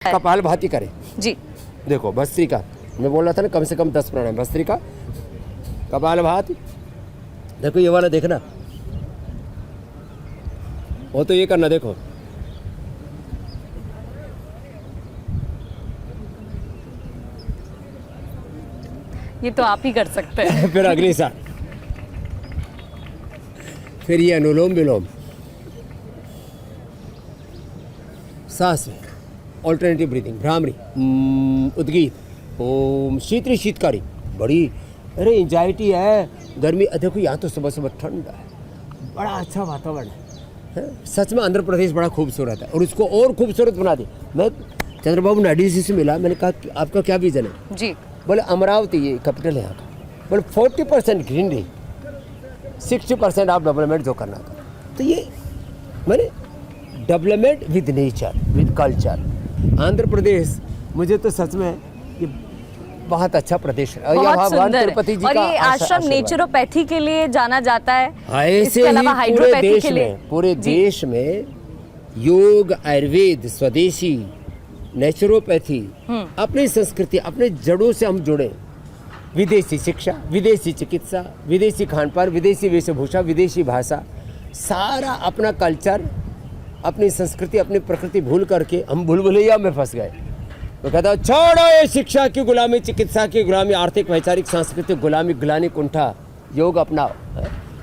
कपालभाति करें जी। देखो भस्त्रिका, मैं बोल रहा था ना कम से कम 10 प्राणायाम। भस्त्रिका, कपालभाति, देखो ये वाला देखना, वो तो ये करना देखो, ये तो आप ही कर सकते हैं। फिर अग्निसार, फिर ये अनुलोम विलोम, सांस में ऑल्टरनेटिव ब्रीदिंग, भ्रामरी, उद्गीत, ओम, शीतली शीतकारी, बड़ी, अरे एंजाइटी है, गर्मी, देखो यहाँ तो सुबह सुबह ठंडा है, बड़ा अच्छा वातावरण है। सच में आंध्र प्रदेश बड़ा खूबसूरत है और उसको और खूबसूरत बना दिया। मैं चंद्रबाबू नायडू जी से मिला, मैंने कहा कि आपका क्या विजन है? जी। बोले अमरावती ये कैपिटल है यहाँ का, बोले 40% ग्रीनरी, 60% आप डेवलपमेंट जो करना था। तो ये मैंने development with nature, with culture, Andhra Pradesh मुझे तो सच में ये बहुत अच्छा प्रदेश है। बहुत सुंदर तिरुपति जी और का ये आश्रम नेचुरोपैथी के लिए जाना जाता है। ऐसे इसके अलावा ही हाइड्रोपैथी के लिए पूरे देश में योग, आयुर्वेद, स्वदेशी, नेचुरोपैथी, अपनी संस्कृति, अपने जड़ों से हम जुड़े। विदेशी शिक्षा, विदेशी चिकित्सा, विदेशी खान पान, विदेशी वेशभूषा, विदेशी भाषा, सारा अपना कल्चर, अपनी संस्कृति, अपनी प्रकृति भूल करके हम भूल-भुलैया में फंस गए। तो कहता छोड़ो ये शिक्षा की गुलामी, चिकित्सा की गुलामी, आर्थिक वैचारिक सांस्कृतिक गुलामी, ग्लानि कुंठा, योग अपनाओ।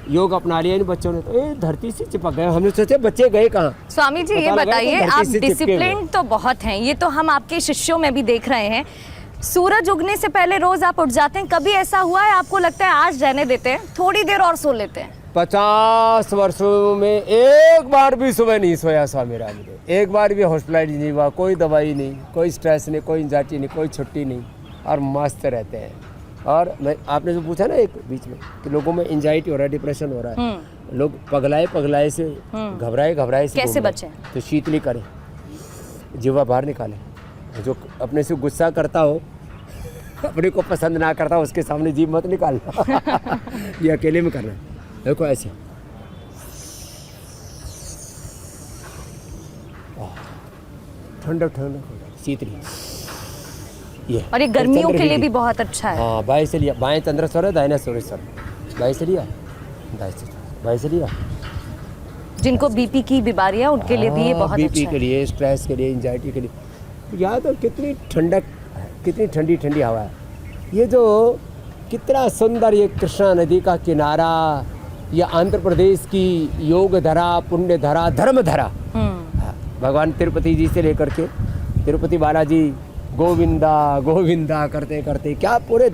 योग अपना लिया इन बच्चों ने, तो धरती से चिपक गए। हमने सोचे बच्चे गए कहाँ? स्वामी जी ये बताइए, आप डिसिप्लिन तो बहुत हैं, ये तो हम आपके शिष्यों में भी देख रहे हैं। सूरज उगने से पहले रोज आप उठ जाते हैं, कभी ऐसा हुआ है आपको लगता है आज रहने देते हैं, थोड़ी देर और सो लेते हैं? 50 वर्षों में एक बार भी सुबह नहीं सोया स्वामी रामदेव, एक बार भी हॉस्पिटलाइज नहीं हुआ, कोई दवाई नहीं, कोई स्ट्रेस नहीं, कोई एंजाइटी नहीं, कोई छुट्टी नहीं, और मस्त रहते हैं। और मैं, आपने जो पूछा ना एक बीच में कि लोगों में एंजाइटी हो रहा है, डिप्रेशन हो रहा है, लोग पगलाए से, घबराए से कैसे बचें? तो शीतली करें, जीवा बाहर निकालें। जो अपने से गुस्सा करता हो, अपने को पसंद ना करता हो, उसके सामने जीभ मत निकालना। ये अकेले में करना है। देखो ऐसे, ठंडक शीतली, ये और ये गर्मियों के लिए भी बहुत अच्छा है। हाँ, बाएं से लिया, बाएं चंद्रेश्वर है, दाहिना सूर्येश्वर, बाएं से लिया, बाएं से लिया। जिनको बीपी की बीमारी है उनके लिए भी ये बहुत अच्छा बीपी है। के लिए, स्ट्रेस के लिए, एंजाइटी के लिए। यहाँ तो कितनी ठंडक, कितनी ठंडी ठंडी हवा है। ये जो कितना सुंदर ये कृष्णा नदी का किनारा, ये आंध्र प्रदेश की योग धरा, पुण्य धरा, धर्म धरा, भगवान तिरुपति जी से लेकर के तिरुपति बालाजी गोविंदा गोविंदा करते करते क्या पूरे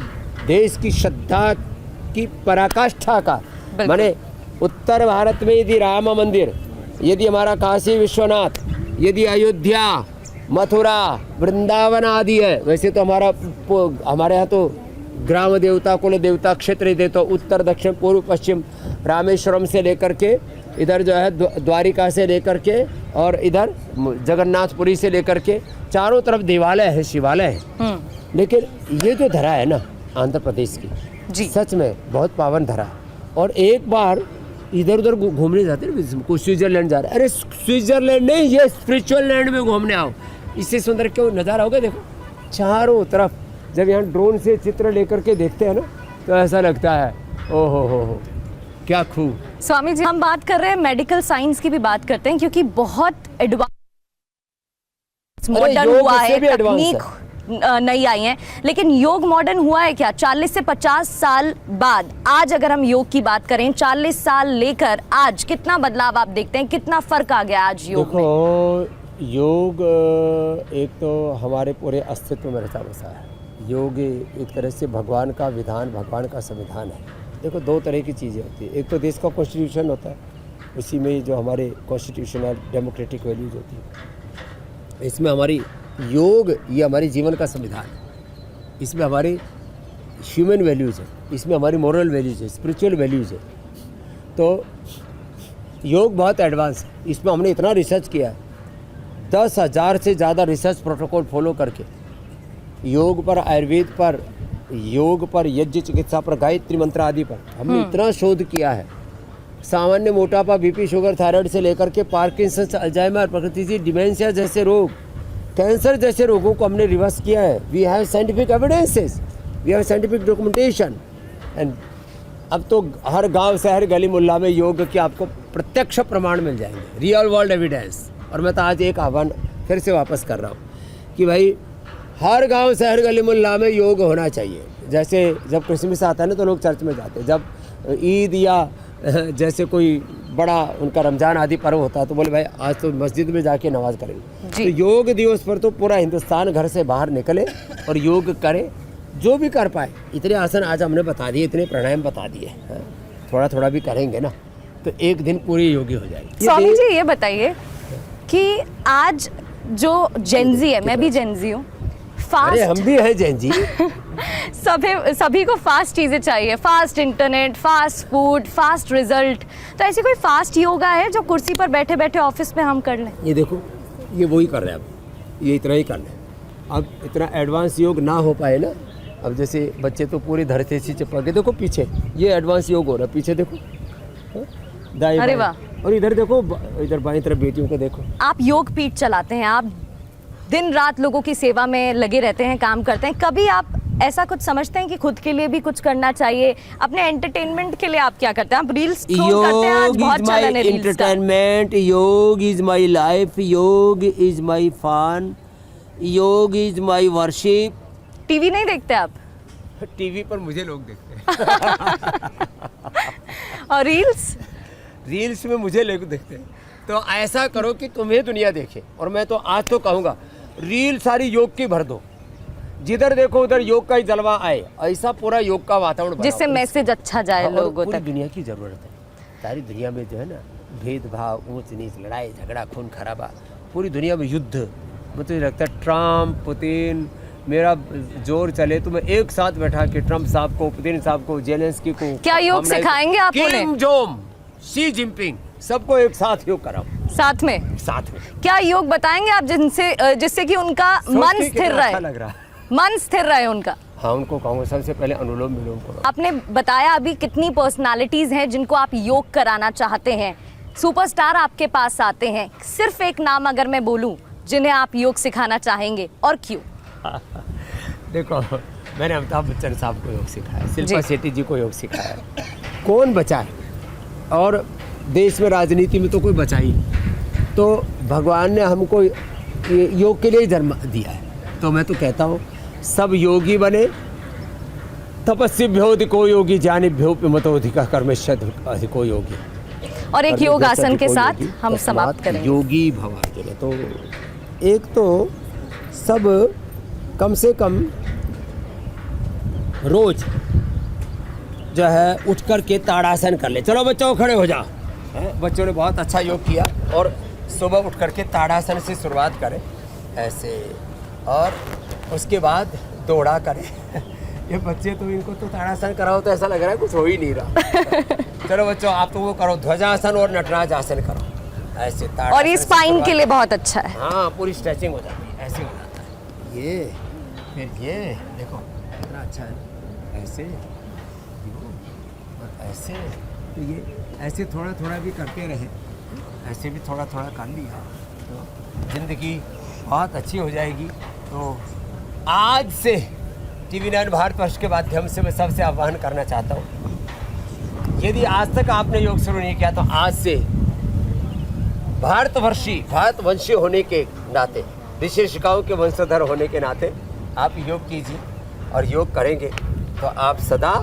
देश की श्रद्धा की पराकाष्ठा का। माने उत्तर भारत में यदि राम मंदिर, यदि हमारा काशी विश्वनाथ, यदि अयोध्या, मथुरा, वृंदावन आदि है, वैसे तो हमारे यहाँ तो ग्राम देवता, कुल देवता, क्षेत्र देवता, उत्तर दक्षिण पूर्व पश्चिम, रामेश्वरम से लेकर के इधर जो है द्वारिका से लेकर के और इधर जगन्नाथपुरी से लेकर के चारों तरफ देवालय है, शिवालय है। लेकिन ये जो धरा है ना आंध्र प्रदेश की, जी, सच में बहुत पावन धरा। और एक बार इधर उधर घूमने जाते हैं, कोई स्विट्जरलैंड जा रहा है, अरे स्विट्जरलैंड नहीं, ये स्पिरिचुअल लैंड में घूमने आओ। इससे सुंदर क्यों नज़ारा होगा? देखो चारों तरफ, जब यहाँ ड्रोन से चित्र लेकर के देखते हैं ना, तो ऐसा लगता है ओ हो क्या खूब। स्वामी जी हम बात कर रहे हैं मेडिकल साइंस की भी बात करते हैं, क्योंकि बहुत एडवांस मॉडर्न हुआ है, तकनीक नई आई है, लेकिन योग मॉडर्न हुआ है क्या? 40 से 50 साल बाद आज अगर हम योग की बात करें, 40 साल लेकर आज कितना बदलाव आप देखते हैं, कितना फर्क आ गया आज योग में? योग एक तो हमारे पूरे अस्तित्व में रचा बसा है। योग एक तरह से भगवान का विधान, भगवान का संविधान है। देखो दो तरह की चीज़ें होती है, एक तो देश का कॉन्स्टिट्यूशन होता है, उसी में जो हमारे कॉन्स्टिट्यूशनल डेमोक्रेटिक वैल्यूज होती है, इसमें हमारी योग, ये हमारी जीवन का संविधान है। इसमें हमारी ह्यूमन वैल्यूज़ है, इसमें हमारी मॉरल वैल्यूज़ है, स्पिरिचुअल वैल्यूज़ है। तो योग बहुत एडवांस है। इसमें हमने इतना रिसर्च किया है, 10,000 से ज़्यादा रिसर्च प्रोटोकॉल फॉलो करके योग पर, आयुर्वेद पर, योग पर, यज्ञ चिकित्सा पर, गायत्री मंत्र आदि पर हमने इतना शोध किया है। सामान्य मोटापा, बीपी, शुगर, थायराइड से लेकर के पार्किंसंस, अल्जाइमर, प्रकृति डिमेंशिया जैसे रोग, कैंसर जैसे रोगों को हमने रिवर्स किया है। We have scientific evidences, we have scientific documentation. And अब तो हर गांव शहर गली मोहल्ला में योग के आपको प्रत्यक्ष प्रमाण मिल जाएंगे, रियल वर्ल्ड एविडेंस। और मैं तो आज एक आह्वान फिर से वापस कर रहा हूँ कि भाई हर गांव शहर गली मोहल्ला में योग होना चाहिए। जैसे जब क्रिसमस आता है ना तो लोग चर्च में जाते हैं, जब ईद या जैसे कोई बड़ा उनका रमज़ान आदि पर्व होता है तो बोले भाई आज तो मस्जिद में जाके नमाज करेंगे। तो योग दिवस पर तो पूरा हिंदुस्तान घर से बाहर निकले और योग करे, जो भी कर पाए। इतने आसन आज हमने बता दिए, इतने प्राणायाम बता दिए, थोड़ा थोड़ा भी करेंगे ना तो एक दिन पूरी योगी हो जाएगी। स्वामी जी ये बताइए कि आज जो जेनजी है, मैं भी जेनजी हूँ, अरे हम भी हैं जेनजी। सभी को फास्ट चीज़ें चाहिए, fast internet, fast food, fast result. तो ऐसी कोई फास्ट योगा है जो कुर्सी पर बैठे बैठे ऑफिस में हम कर लें? ये देखो, ये वही कर रहे हैं अब, ये इतना ही कर रहे हैं। अब इतना एडवांस योग ना हो पाए ना, अब जैसे बच्चे तो पूरी धरती से चिपक के, देखो पीछे ये एडवांस योग हो रहा है, पीछे देखो, दाएं अरे बाएं। वाह। और इधर देखो, इधर बाएं तरफ बेटियों को देखो। आप योग पीठ चलाते हैं, आप दिन रात लोगों की सेवा में लगे रहते हैं, काम करते हैं। कभी आप ऐसा कुछ समझते हैं कि खुद के लिए भी कुछ करना चाहिए, अपने एंटरटेनमेंट के लिए आप क्या करते हैं? आप रील्स स्क्रॉल करते हैं, आज बहुत चलन है रील्स का। एंटरटेनमेंट, योग इज माई लाइफ, योग इज माई फन, योग इज माई वर्शिप। टीवी नहीं देखते आप? टीवी पर मुझे लोग देखते हैं। और रील्स में मुझे लोग देखते हैं। तो ऐसा करो कि तुम्हें दुनिया देखे। और मैं तो आज तो कहूँगा रील सारी योग की भर दो, जिधर देखो उधर योग का ही जलवा आए, ऐसा पूरा योग का वातावरण बनाओ जिससे मैसेज अच्छा जाए लोगों पूरी तक। दुनिया की जरूरत है। सारी दुनिया में जो है ना भेदभाव, ऊंच नीच, लड़ाई झगड़ा, खून खराबा, पूरी दुनिया में युद्ध। मुझे लगता है ट्रम्प, पुतिन, मेरा जोर चले तो मैं एक साथ बैठा के ट्रम्प साहब को, पुतिन साहब को, जेलेंस्की को, क्या योग सिखाएंगे आप उन्हें? किम जोंग, शी जिनपिंग, सबको एक साथ योग कराओ। साथ में क्या योग बताएंगे आप जिससे कि उनका मन स्थिर रहे? अच्छा लग रहा है, मन स्थिर रहे उनका। हाँ, उनको कहूँगा सबसे पहले अनुलोम विलोम करो। आपने बताया अभी कितनी पर्सनालिटीज हैं जिनको आप योग कराना चाहते हैं, सुपरस्टार आपके पास आते हैं। सिर्फ एक नाम अगर मैं बोलूं जिन्हें आप योग सिखाना चाहेंगे, और क्यों? देखो, मैंने अमिताभ बच्चन साहब को योग सिखाया, शिल्पा शेट्टी जी को योग सिखाया, कौन बचा है? और देश में राजनीति में तो कोई बचा ही नहीं। तो भगवान ने हमको योग के लिए जन्म दिया है। तो मैं तो कहता हूँ सब योगी बने। तपस्विभ्यो योगी ज्ञानिभ्यो पिमतोऽधिकः कर्मण्यधिको योगी। और एक योग आसन के साथ हम समाप्त करेंगे। योगी भवार्जुन। तो एक तो सब कम से कम रोज जो है उठ कर के ताड़ासन कर ले। चलो बच्चों खड़े हो जाओ। बच्चों ने बहुत अच्छा योग किया। और सुबह उठ कर के ताड़ासन से शुरुआत करें ऐसे, और उसके बाद दौड़ा करें। ये बच्चे तो इनको तो ताड़ासन कराओ तो ऐसा लग रहा है कुछ हो ही नहीं रहा। चलो बच्चों आप तो वो करो, ध्वजासन और नटराज आसन करो ऐसे। और ये स्पाइन के लिए बहुत अच्छा है। हाँ, पूरी स्ट्रेचिंग हो जाती है, ऐसे हो जाता है ये। फिर ये देखो कितना अच्छा है, ऐसे और ऐसे। तो ये ऐसे थोड़ा थोड़ा भी करते रहे, ऐसे भी थोड़ा थोड़ा कर लिया तो ज़िंदगी बहुत अच्छी हो जाएगी। तो आज से TV9 भारतवर्ष के माध्यम से मैं सबसे आह्वान करना चाहता हूँ, यदि आज तक आपने योग शुरू नहीं किया तो आज से भारतवंशी होने के नाते, ऋषि ऋषिकाओं के वंशधर होने के नाते आप योग कीजिए। और योग करेंगे तो आप सदा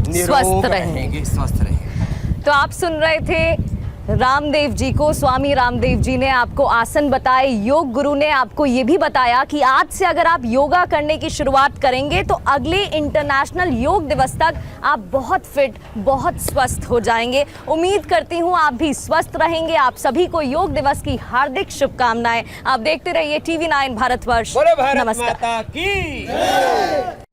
निरोग रहेंगे, स्वस्थ रहेंगे। तो आप सुन रहे थे रामदेव जी को। स्वामी रामदेव जी ने आपको आसन बताए, योग गुरु ने आपको ये भी बताया कि आज से अगर आप योगा करने की शुरुआत करेंगे तो अगले इंटरनेशनल योग दिवस तक आप बहुत फिट, बहुत स्वस्थ हो जाएंगे। उम्मीद करती हूँ आप भी स्वस्थ रहेंगे। आप सभी को योग दिवस की हार्दिक शुभकामनाएं। आप देखते रहिए TV9 भारतवर्ष। बोलो भारत नमस्कार। माता की।